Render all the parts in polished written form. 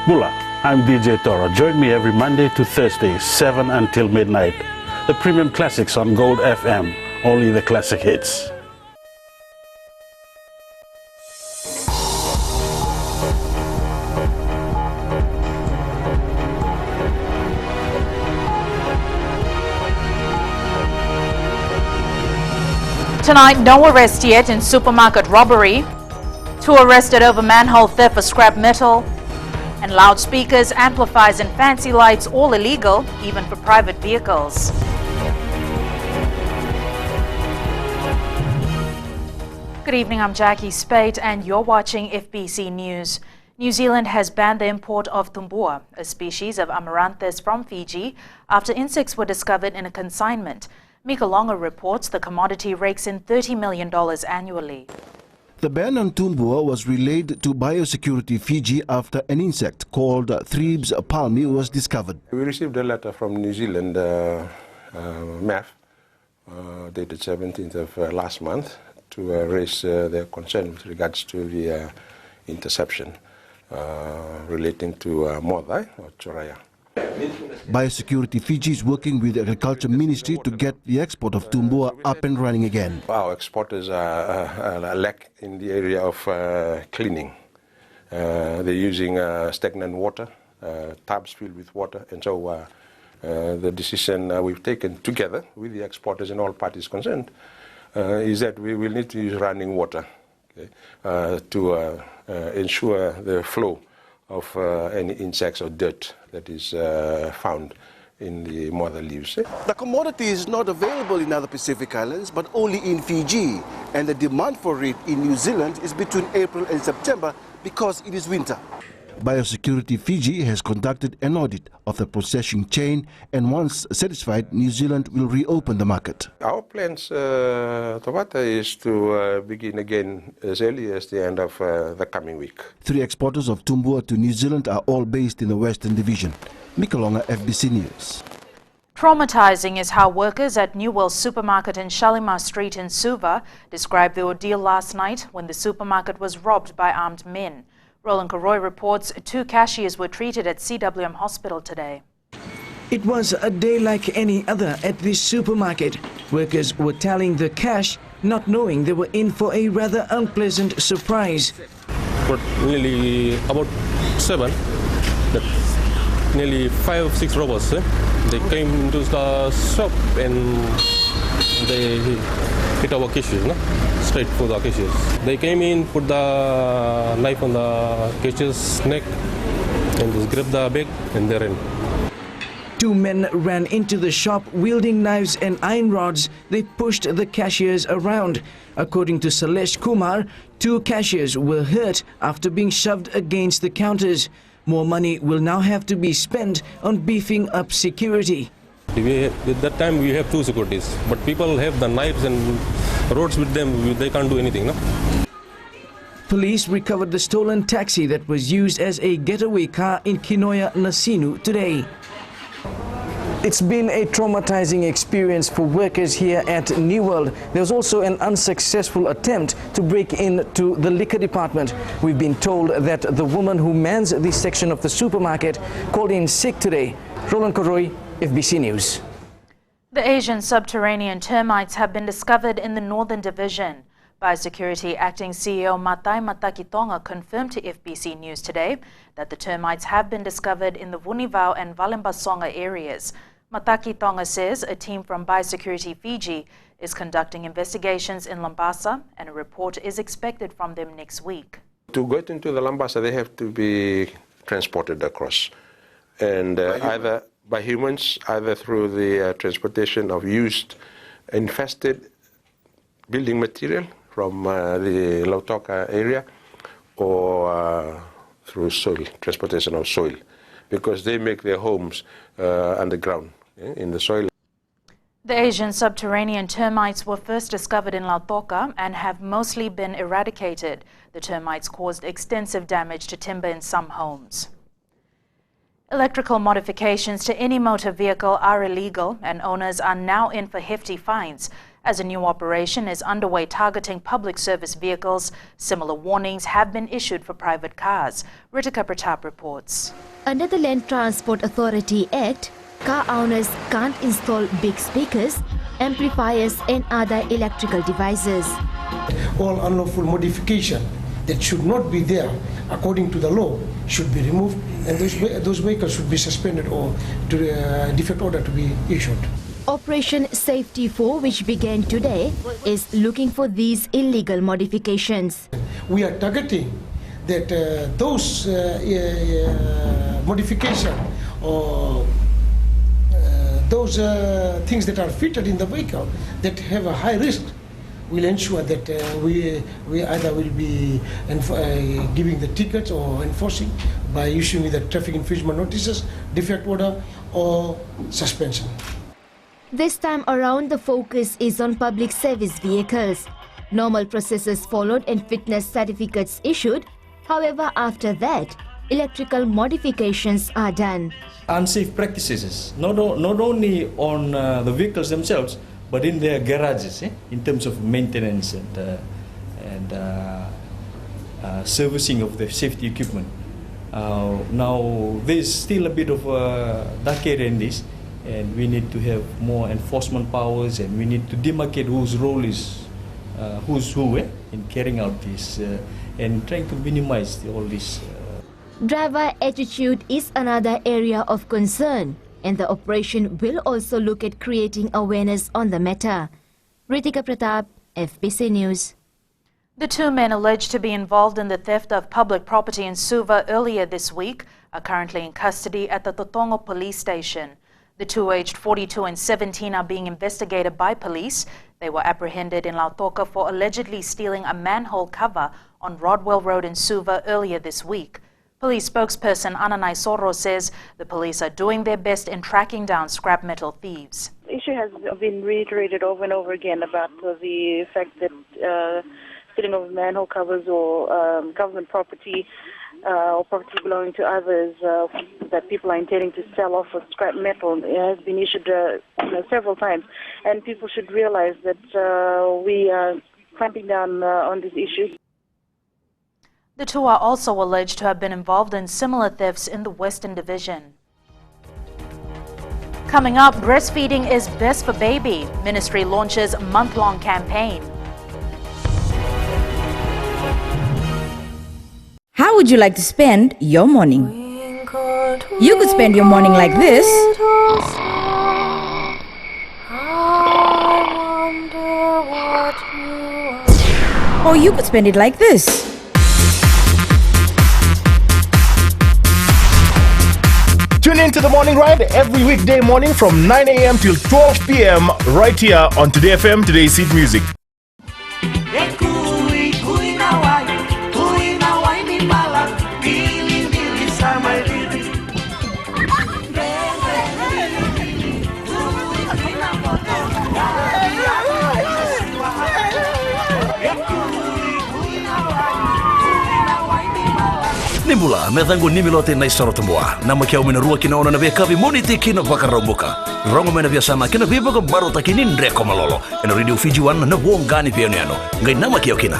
Mula, I'm DJ Toro. Join me every Monday to Thursday, 7 until midnight. The premium classics on Gold FM, only the classic hits. Tonight, no arrest yet in supermarket robbery. 2 arrested over manhole theft for scrap metal. And loudspeakers, amplifiers and fancy lights all illegal, even for private vehicles. Good evening, I'm Jackie Spate and you're watching FBC News. New Zealand has banned the import of tumbua, a species of amaranthus from Fiji, after insects were discovered in a consignment. Mika Longa reports the commodity rakes in $30 million annually. The ban on tumbua was relayed to Biosecurity Fiji after an insect called Thebes palmi was discovered. We received a letter from New Zealand MAF, dated 17th of last month, to raise their concern with regards to the interception relating to Modai or Choraya. Biosecurity Fiji is working with the Agriculture Ministry to get the export of tumbua up and running again. Our exporters are lack in the area of cleaning. They're using stagnant water, tubs filled with water, and so the decision we've taken together with the exporters and all parties concerned is that we will need to use running water, okay, to ensure the flow of any insects or dirt that is found in the mother leaves. The commodity is not available in other Pacific islands, but only in Fiji. And the demand for it in New Zealand is between April and September because it is winter. Biosecurity Fiji has conducted an audit of the processing chain, and once satisfied, New Zealand will reopen the market. Our plans, Tawata, is to begin again as early as the end of the coming week. 3 exporters of tumbua to New Zealand are all based in the Western Division. Mika Longa, FBC News. Traumatizing is how workers at New World Supermarket in Shalimar Street in Suva described the ordeal last night when the supermarket was robbed by armed men. Roland Karoy reports 2 cashiers were treated at CWM Hospital today. It was a day like any other at this supermarket. Workers were tallying the cash, not knowing they were in for a rather unpleasant surprise. But nearly about 7, nearly 5 or 6 robbers. They came into the shop and they hit our cashiers, straight for the cashiers. They came in, put the knife on the cashier's neck and just grabbed the bag and they ran. 2 men ran into the shop wielding knives and iron rods. They pushed the cashiers around. According to Salesh Kumar, 2 cashiers were hurt after being shoved against the counters. More money will now have to be spent on beefing up security. At that time we have 2 securities, but people have the knives and rods with them, they can't do anything. No? Police recovered the stolen taxi that was used as a getaway car in Kinoya Nasinu today. It's been a traumatizing experience for workers here at New World. There was also an unsuccessful attempt to break into the liquor department. We've been told that the woman who mans this section of the supermarket called in sick today. Roland Karoy, FBC News. The Asian subterranean termites have been discovered in the Northern Division. Biosecurity Acting CEO Matai Matakitonga confirmed to FBC News today that the termites have been discovered in the Vunivau and Valembasonga areas. Matakitonga says a team from Biosecurity Fiji is conducting investigations in Lambasa and a report is expected from them next week. To get into the Lambasa, they have to be transported across, and either by humans, either through the transportation of used infested building material from the Lautoka area, or through soil, transportation of soil, because they make their homes underground, in the soil. The Asian subterranean termites were first discovered in Lautoka and have mostly been eradicated. The termites caused extensive damage to timber in some homes. Electrical modifications to any motor vehicle are illegal and owners are now in for hefty fines. As a new operation is underway targeting public service vehicles, similar warnings have been issued for private cars. Ritika Pratap reports. Under the Land Transport Authority Act, car owners can't install big speakers, amplifiers and other electrical devices. All unlawful modification that should not be there according to the law should be removed, and those vehicles should be suspended or to defect order to be issued. Operation Safety 4, which began today, is looking for these illegal modifications. We are targeting that those modification or those things that are fitted in the vehicle that have a high risk will ensure that we either will be giving the tickets or enforcing by issuing the traffic infringement notices, defect order or suspension. This time around, the focus is on public service vehicles. Normal processes followed and fitness certificates issued. However, after that, electrical modifications are done. Unsafe practices, not only on the vehicles themselves, but in their garages, in terms of maintenance and servicing of the safety equipment. Now, there's still a bit of a dark area in this, and we need to have more enforcement powers, and we need to demarcate whose role is who's who in carrying out this and trying to minimize all this. Driver attitude is another area of concern, and the operation will also look at creating awareness on the matter. Ritika Pratap, FBC News. The two men alleged to be involved in the theft of public property in Suva earlier this week are currently in custody at the Totongo police station. The two, aged 42 and 17, are being investigated by police. They were apprehended in Lautoka for allegedly stealing a manhole cover on Rodwell Road in Suva earlier this week. Police spokesperson Ananai Soro says the police are doing their best in tracking down scrap metal thieves. The issue has been reiterated over and over again about the fact that stealing of manhole covers or government property or property belonging to others that people are intending to sell off for scrap metal has been issued several times, and people should realize that we are clamping down on these issues. The two are also alleged to have been involved in similar thefts in the Western Division. Coming up, breastfeeding is best for baby. Ministry launches month-long campaign. How would you like to spend your morning? You could spend your morning like this. Or you could spend it like this. Tune in to the Morning Ride every weekday morning from 9 a.m. till 12 p.m. right here on Today FM, Today's Hit Music. Nimbula, methangu nimilote na isaro tambua. Nama kia umina rua kina ona na via kavi moniti kina wakaraumuka. Rongo mena via sama kina via baka barota kini nreko malolo. Ena radio Fiji wana na wongani via niano. Ngai nama kia kina.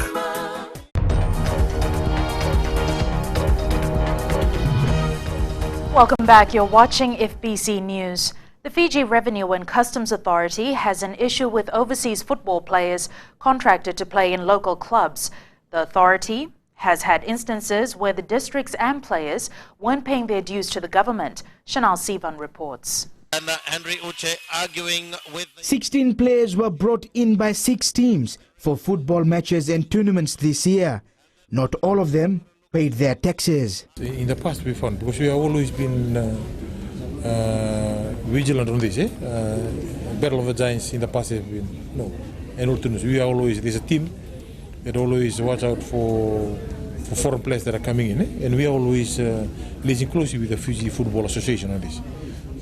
Welcome back. You're watching FBC News. The Fiji Revenue and Customs Authority has an issue with overseas football players contracted to play in local clubs. The authority has had instances where the districts and players weren't paying their dues to the government. Chanel Sivan reports. And Henry Uche arguing with 16 players were brought in by 6 teams for football matches and tournaments this year. Not all of them paid their taxes. In the past we found, because we have always been vigilant on this, Battle of the Giants in the past have been, no, and all tournaments. We are always, there's a team that always watch out for foreign players that are coming in, and we are always liaising closely with the Fiji Football Association on this.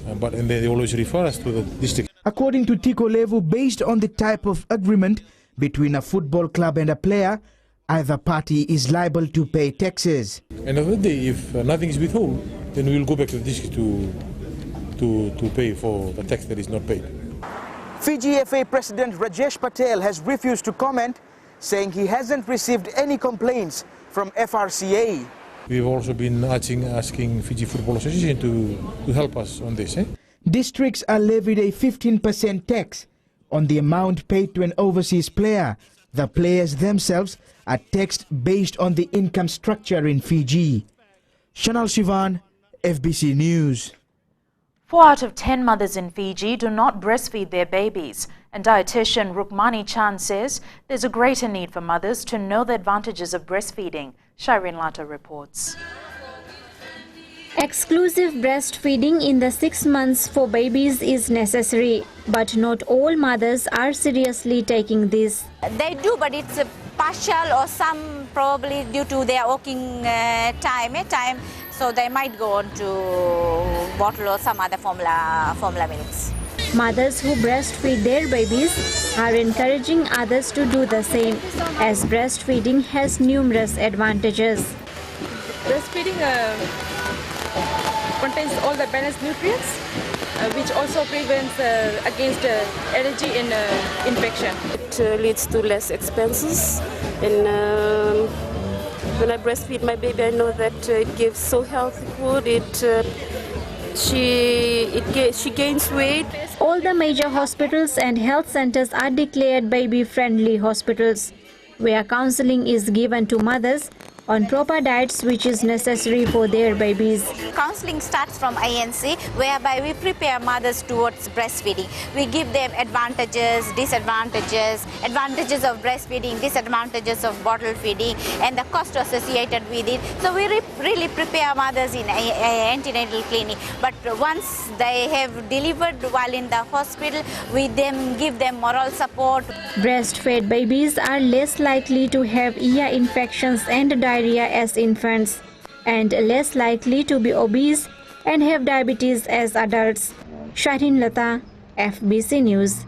And then they always refer us to the district. According to Tiko Levu, based on the type of agreement between a football club and a player, either party is liable to pay taxes. End of the day, if nothing is withheld, then we will go back to the district to pay for the tax that is not paid. Fiji FA President Rajesh Patel has refused to comment, saying he hasn't received any complaints from FRCA. We've also been asking Fiji Football Association to help us on this. Districts are levied a 15% tax on the amount paid to an overseas player. The players themselves are taxed based on the income structure in Fiji. Shanal Shivan, FBC News. 4 out of 10 mothers in Fiji do not breastfeed their babies, and dietitian Rukmani Chan says there's a greater need for mothers to know the advantages of breastfeeding. Shireen Lata reports. Exclusive breastfeeding in the 6 months for babies is necessary, but not all mothers are seriously taking this. They do, but it's partial, or some probably due to their working time, so they might go on to bottle or some other formula milks. Mothers who breastfeed their babies are encouraging others to do the same, as breastfeeding has numerous advantages. Breastfeeding contains all the balanced nutrients, which also prevents against allergy and infection. It leads to less expenses, and when I breastfeed my baby, I know that it gives so healthy food. She gains weight. All the major hospitals and health centers are declared baby-friendly hospitals, where counseling is given to mothers on proper diets which is necessary for their babies. Counseling starts from ANC, whereby we prepare mothers towards breastfeeding. We give them advantages, disadvantages, advantages of breastfeeding, disadvantages of bottle feeding, and the cost associated with it. So we really prepare mothers in antenatal clinic. But once they have delivered while in the hospital, we then give them moral support. Breastfed babies are less likely to have ear infections and diarrhea as infants, and less likely to be obese and have diabetes as adults. Shireen Lata, FBC News.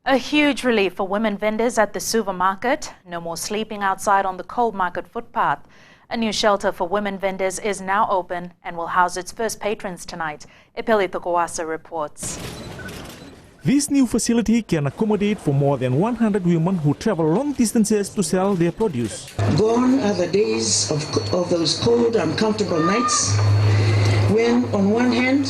A huge relief for women vendors at the Suva market. No more sleeping outside on the cold market footpath. A new shelter for women vendors is now open and will house its first patrons tonight. Epeli Tokowasa reports. This new facility can accommodate for more than 100 women who travel long distances to sell their produce. Gone are the days of those cold, uncomfortable nights when, on one hand,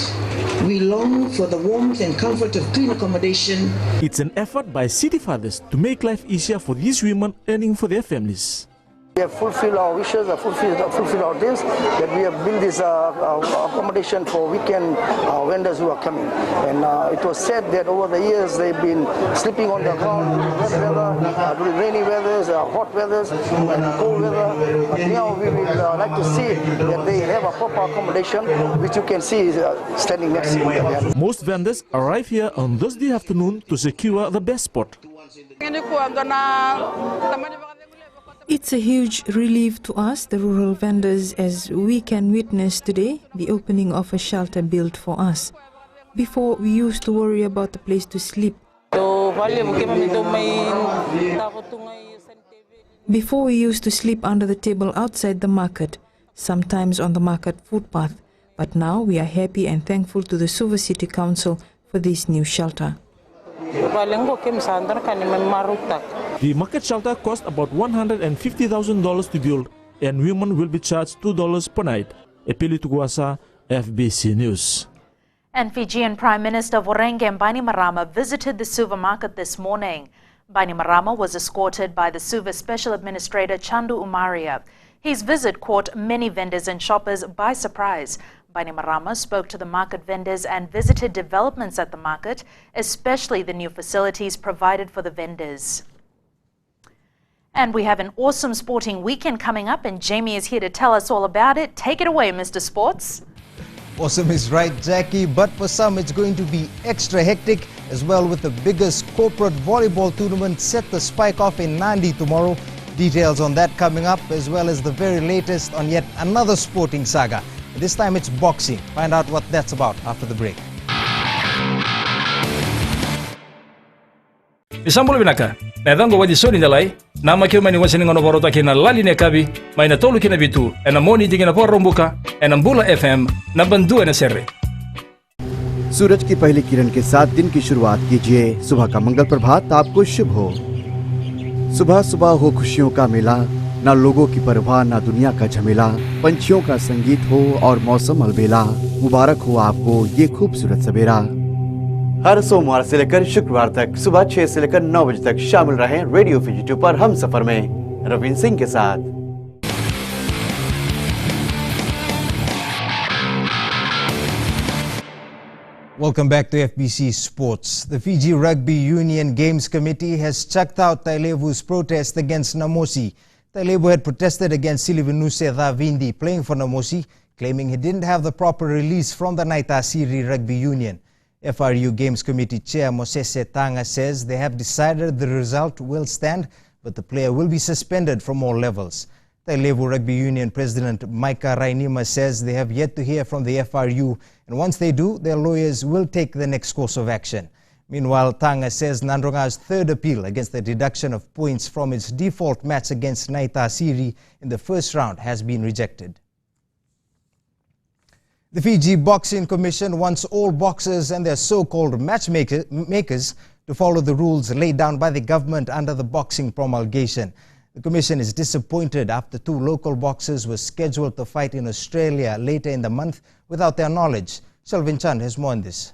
we long for the warmth and comfort of clean accommodation. It's an effort by city fathers to make life easier for these women earning for their families. We have fulfilled our wishes, fulfilled our dreams, that we have built this accommodation for weekend vendors who are coming. And it was said that over the years they've been sleeping on the ground wet weather, during rainy weathers, hot weathers, and cold weather. But now we would like to see that they have a proper accommodation, which you can see standing next to them. Most vendors arrive here on Thursday afternoon to secure the best spot. It's a huge relief to us, the rural vendors, as we can witness today the opening of a shelter built for us. Before, we used to worry about the place to sleep. Before, we used to sleep under the table outside the market, sometimes on the market footpath. But now we are happy and thankful to the Suva City Council for this new shelter. The market shelter cost about $150,000 to build, and women will be charged $2 per night. Epeli Tuguasa, FBC News. And Fijian Prime Minister Vorengen Bainimarama visited the Suva market this morning. Bainimarama was escorted by the Suva Special Administrator Chandu Umaria. His visit caught many vendors and shoppers by surprise. Bainimarama spoke to the market vendors and visited developments at the market, especially the new facilities provided for the vendors. And we have an awesome sporting weekend coming up, and Jamie is here to tell us all about it. Take it away, Mr. Sports. Awesome is right, Jackie, but for some it's going to be extra hectic as well, with the biggest corporate volleyball tournament set to spike off in Nandi tomorrow. Details on that coming up, as well as the very latest on yet another sporting saga. This time it's boxing. Find out what that's about after the break. Isambol binaka, nadang gawa di soni dalai, nama kyo mani wasini ngono borota kina lali ne kabi, mai na tolu kina bitu, ena moni tingina por rombuka, ena mbula FM, na bandua na serre. सूरज की पहली किरण के साथ दिन की शुरुआत कीजिए। सुबह का मंगल प्रभात आपको शुभ हो। सुबह सुबह हो खुशियों का मेला, ना लोगों की परवाह ना दुनिया का झमेला। पंछियों का संगीत हो और मौसम अलबेला। मुबारक हो आपको ये खूबसूरत सवेरा। हर सोमवार से लेकर शुक्रवार तक सुबह 6 से लेकर 9 बजे तक शामिल रहें रेडियो FBC पर हम सफर में रविंद्र सिंह के साथ। Welcome back to FBC Sports. The Fiji Rugby Union Games Committee has chucked out Tailevu's protest against Namosi. Tailevu had protested against Silivinuse Davindi playing for Namosi, claiming he didn't have the proper release from the Naitasiri Rugby Union. FRU Games Committee Chair Mosese Tanga says they have decided the result will stand, but the player will be suspended from all levels. Tailevu Rugby Union President Micah Rainima says they have yet to hear from the FRU, and once they do, their lawyers will take the next course of action. Meanwhile, Tanga says Nandronga's third appeal against the deduction of points from its default match against Naitasiri in the first round has been rejected. The Fiji Boxing Commission wants all boxers and their so-called matchmakers to follow the rules laid down by the government under the boxing promulgation. The Commission is disappointed after 2 local boxers were scheduled to fight in Australia later in the month without their knowledge. Selvin Chand has more on this.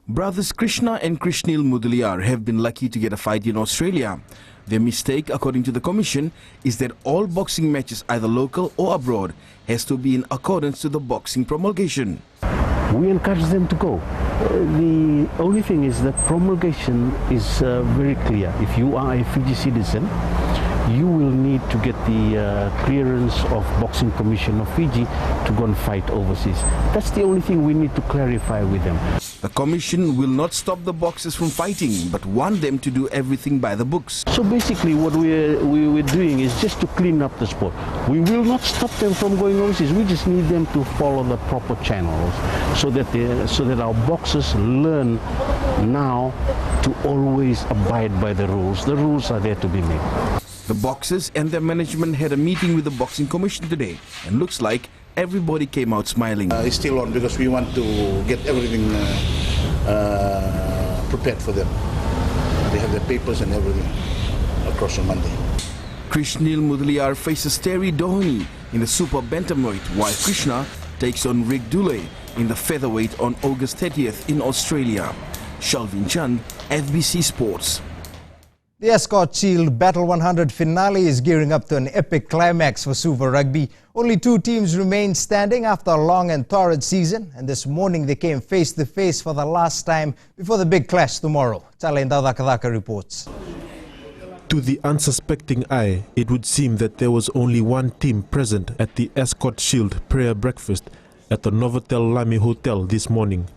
Brothers Krishna and Krishnil Mudaliar have been lucky to get a fight in Australia. Their mistake, according to the Commission, is that all boxing matches, either local or abroad, has to be in accordance to the boxing promulgation. We encourage them to go. The only thing is that promulgation is very clear. If you are a Fiji citizen, you will need to get the clearance of Boxing Commission of Fiji to go and fight overseas. That's the only thing we need to clarify with them. The Commission will not stop the boxers from fighting, but want them to do everything by the books. So basically what we're doing is just to clean up the sport. We will not stop them from going overseas. We just need them to follow the proper channels so that our boxers learn now to always abide by the rules. The rules are there to be made. The boxers and their management had a meeting with the Boxing Commission today, and looks like everybody came out smiling. It's still on because we want to get everything prepared for them. They have their papers and everything across on Monday. Krishnil Mudaliar faces Terry Doheny in the super bantamweight, while Krishna takes on Rick Dule in the featherweight on August 30th in Australia. Shalvin Chand, FBC Sports. The Escort Shield Battle 100 finale is gearing up to an epic climax for Suva Rugby. Only 2 teams remain standing after a long and torrid season, and this morning they came face to face for the last time before the big clash tomorrow. Chalenda Dakadaka reports. To the unsuspecting eye, it would seem that there was only one team present at the Escort Shield prayer breakfast at the Novotel Lamy Hotel this morning.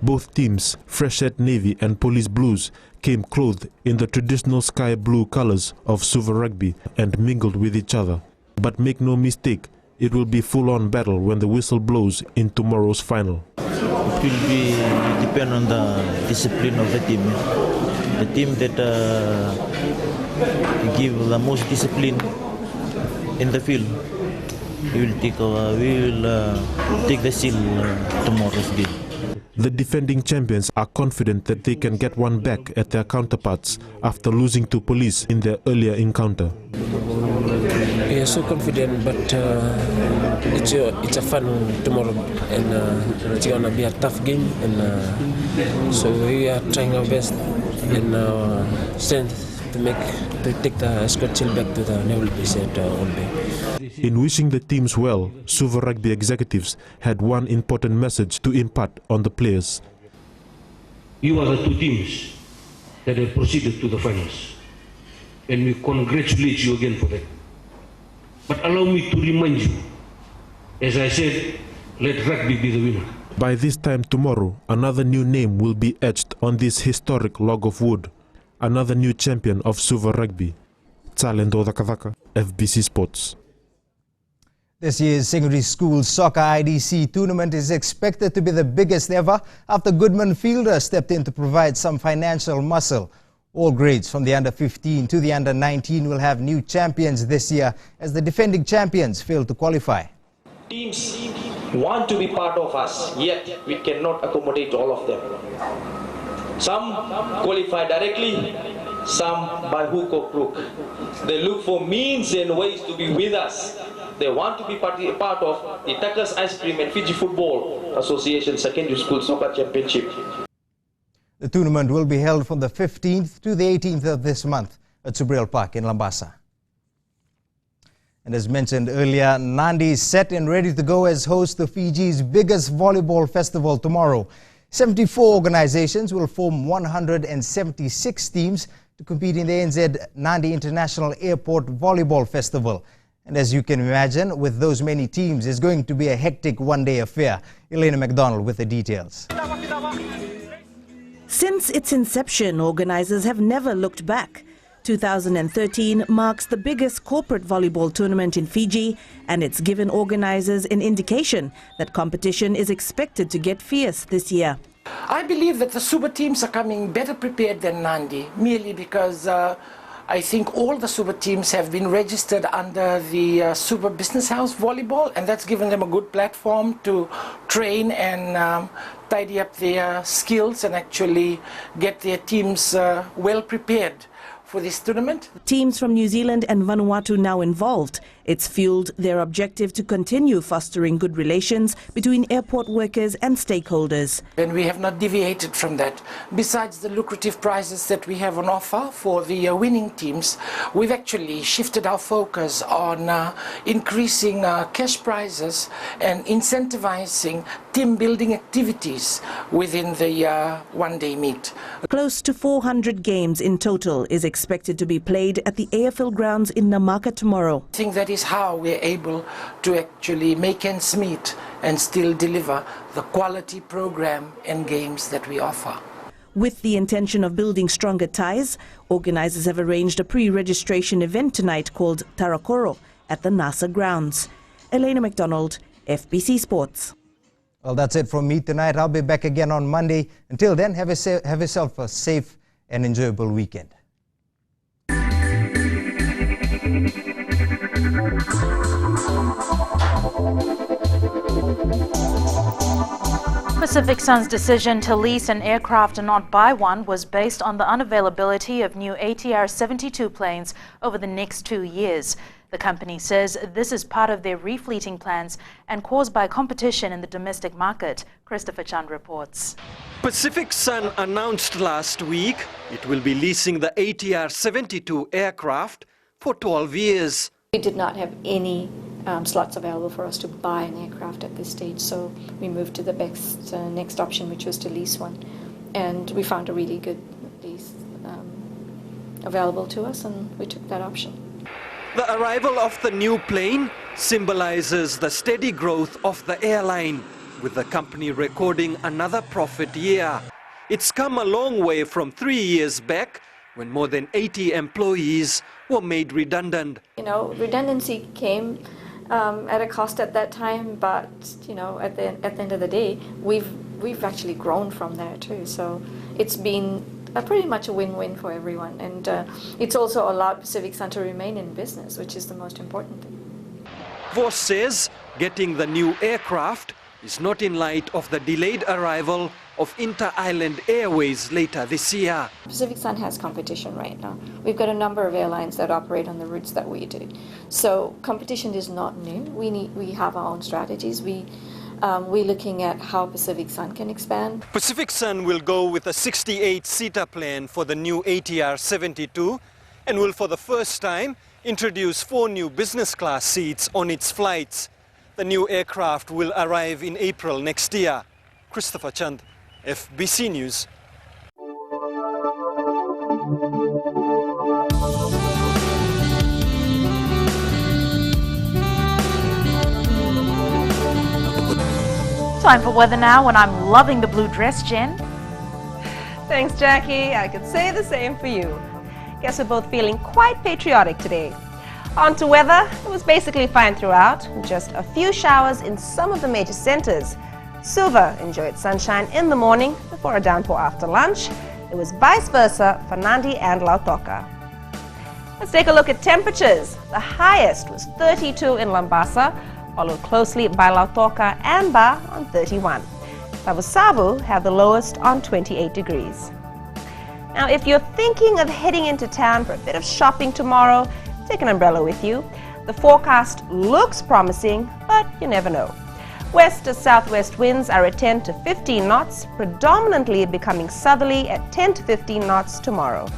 Both teams, Freshet Navy and Police Blues, came clothed in the traditional sky blue colors of Suva Rugby and mingled with each other. But make no mistake, it will be full-on battle when the whistle blows in tomorrow's final. It will be depend on the discipline of the team. The team that give the most discipline in the field, we will take the seal tomorrow's game. The defending champions are confident that they can get one back at their counterparts after losing to Police in their earlier encounter. We are so confident, but it's a fun tomorrow, and it's gonna be a tough game, and so we are trying our best and strength to take the Escort Shield back to the Naval Base at Old Bay. In wishing the teams well, Suva Rugby executives had one important message to impart on the players. You are the 2 teams that have proceeded to the finals, and we congratulate you again for that. But allow me to remind you, as I said, let rugby be the winner. By this time tomorrow, another new name will be etched on this historic log of wood. Another new champion of Suva Rugby. Tsalendo Dakavaka, FBC Sports. This year's secondary school soccer IDC tournament is expected to be the biggest ever after Goodman Fielder stepped in to provide some financial muscle. All grades from the under 15 to the under 19 will have new champions this year as the defending champions failed to qualify. Teams want to be part of us, yet we cannot accommodate all of them. Some qualify directly, some by hook or crook. They look for means and ways to be with us. They want to be part of the Tuckers Ice Cream and Fiji Football Association Secondary School Soccer Championship. The tournament will be held from the 15th to the 18th of this month at Subriel Park in Lambasa. And as mentioned earlier, Nandi is set and ready to go as host of Fiji's biggest volleyball festival tomorrow. 74 organizations will form 176 teams to compete in the NZ Nandi International Airport Volleyball Festival. And as you can imagine, with those many teams, it's going to be a hectic one-day affair. Elena McDonald with the details. Since its inception, organizers have never looked back. 2013 marks the biggest corporate volleyball tournament in Fiji, and it's given organizers an indication that competition is expected to get fierce this year. I believe that the super teams are coming better prepared than Nandi, merely because I think all the super teams have been registered under the Super Business House Volleyball, and that's given them a good platform to train and tidy up their skills and actually get their teams well prepared for this tournament. Teams from New Zealand and Vanuatu now involved. It's fueled their objective to continue fostering good relations between airport workers and stakeholders. And we have not deviated from that. Besides the lucrative prizes that we have on offer for the winning teams, we've actually shifted our focus on increasing cash prizes and incentivizing team building activities within the one-day meet. Close to 400 games in total is expected to be played at the AFL grounds in Namaka tomorrow. I think that is how we're able to actually make ends meet and still deliver the quality program and games that we offer. With the intention of building stronger ties, organizers have arranged a pre-registration event tonight called Tarakoro at the NASA grounds. Elena McDonald, FBC Sports. Well, that's it from me tonight. I'll be back again on Monday. Until then, have yourself a safe and enjoyable weekend. Pacific Sun's decision to lease an aircraft and not buy one was based on the unavailability of new ATR-72 planes over the next 2 years. The company says this is part of their refleeting plans and caused by competition in the domestic market. Christopher Chand reports. Pacific Sun announced last week it will be leasing the ATR-72 aircraft for 12 years. We did not have any slots available for us to buy an aircraft at this stage, so we moved to the best next option, which was to lease one. And we found a really good lease available to us, and we took that option. The arrival of the new plane symbolizes the steady growth of the airline, with the company recording another profit year. It's come a long way from 3 years back, when more than 80 employees were made redundant. You know, redundancy came at a cost at that time, but you know, at the end of the day, we've actually grown from there too. So it's been pretty much a win-win for everyone, and it's also allowed Pacific Sun to remain in business, which is the most important thing. Voss says getting the new aircraft is not in light of the delayed arrival of Inter-Island Airways later this year. Pacific Sun has competition right now. We've got a number of airlines that operate on the routes that we do. So competition is not new. We have our own strategies. We're looking at how Pacific Sun can expand. Pacific Sun will go with a 68-seater plane for the new ATR-72 and will for the first time introduce 4 new business class seats on its flights. The new aircraft will arrive in April next year. Christopher Chand, FBC News. Time for weather now, and I'm loving the blue dress, Jen. Thanks, Jackie. I could say the same for you. Guess we're both feeling quite patriotic today. On to weather. It was basically fine throughout, just a few showers in some of the major centers. Suva enjoyed sunshine in the morning before a downpour after lunch. It was vice versa for Nandi and Lautoka. Let's take a look at temperatures. The highest was 32 in Lambasa, followed closely by Lautoka and Ba on 31. Savu have the lowest on 28 degrees. Now, if you're thinking of heading into town for a bit of shopping tomorrow, take an umbrella with you. The forecast looks promising, but you never know. West to southwest winds are at 10 to 15 knots, predominantly becoming southerly at 10 to 15 knots tomorrow.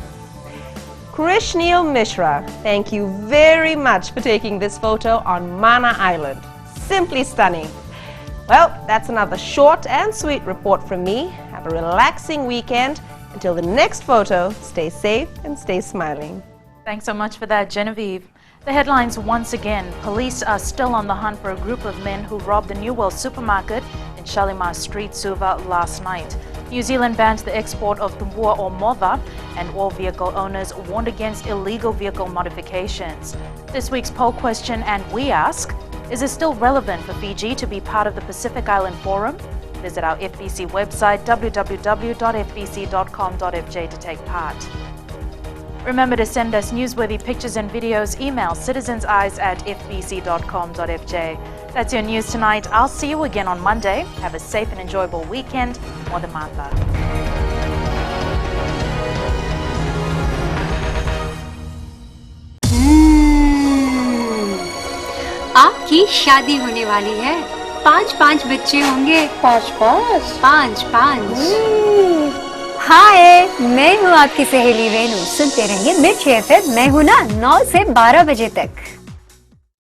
Krishnil Mishra, thank you very much for taking this photo on Mana Island. Simply stunning. Well, that's another short and sweet report from me. Have a relaxing weekend. Until the next photo, stay safe and stay smiling. Thanks so much for that, Genevieve. The headlines once again. Police are still on the hunt for a group of men who robbed the New World supermarket in Shalimar Street, Suva, last night. New Zealand banned the export of tumbua or motha, and all vehicle owners warned against illegal vehicle modifications. This week's poll question, and we ask, is it still relevant for Fiji to be part of the Pacific Island Forum? Visit our FBC website www.fbc.com.fj to take part. Remember to send us newsworthy pictures and videos. Email citizenseyes@fbc.com.fj. That's your news tonight. I'll see you again on Monday. Have a safe and enjoyable weekend. Moda Mata. आपकी शादी होने वाली है। 5 बच्चे होंगे। 5 हाय, मैं हूँ आपकी सहेली रेनू। सुनते रहिए मिर्च एफएम। मैं हूँ ना 9 से 12 बजे तक।